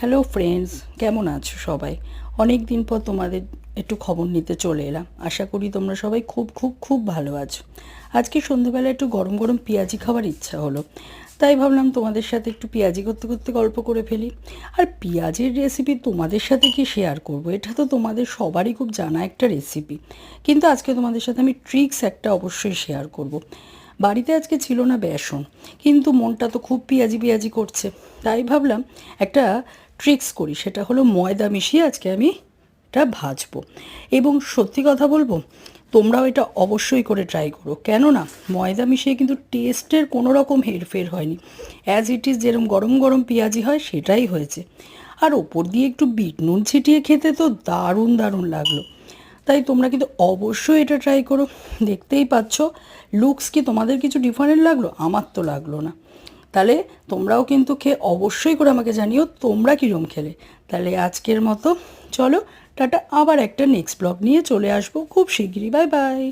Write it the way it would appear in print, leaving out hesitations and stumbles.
Hello friends, কেমন আছো সবাই? অনেক দিন পর তোমাদের একটু খবর নিতে চলে এলাম। আশা করি তোমরা সবাই খুব খুব খুব ভালো আছো। আজকে সন্ধ্যেবেলা একটু গরম গরম পেঁয়াজি খাবার ইচ্ছা হলো, তাই ভাবলাম তোমাদের সাথে একটু পেঁয়াজি করতে করতে গল্প করে ফেলি। আর পেঁয়াজের রেসিপি তোমাদের সাথে কি শেয়ার করব, এটা তো তোমাদের সবারই খুব জানা একটা রেসিপি, কিন্তু আজকে তোমাদের সাথে আমি ট্রিক্স একটা অবশ্যই শেয়ার করব। বাড়িতে আজকে ছিল না বেসন, কিন্তু মনটা তো খুব পেঁয়াজি পেঁয়াজি করছে, তাই ভাবলাম একটা ট্রিক্স করি। সেটা হলো ময়দা মিশিয়ে আজকে আমি এটা ভাজবো। এবং সত্যি কথা বলবো, তোমরাও এটা অবশ্যই করে ট্রাই করো, কেননা ময়দা মিশিয়ে কিন্তু টেস্টের কোনো রকম হেরফের হয়নি। অ্যাজ ইট ইজ যেরকম গরম গরম পেঁয়াজি হয় সেটাই হয়েছে। আর ওপর দিয়ে একটু বিট নুন ছিটিয়ে খেতে তো দারুণ দারুণ লাগলো। তাই তোমরা কিন্তু অবশ্যই এটা ট্রাই করো। দেখতেই পাচ্ছ লুকস কি তোমাদের কিছু ডিফারেন্ট লাগলো? আমার তো লাগলো না। তাহলে তোমরাও কিন্তু খেয়ে অবশ্যই করে আমাকে জানিও তোমরা কীরকম খেলে। তাহলে আজকের মতো চলো টাটা, আবার একটা নেক্সট ব্লগ নিয়ে চলে আসবো খুব শিগগিরই। Bye bye.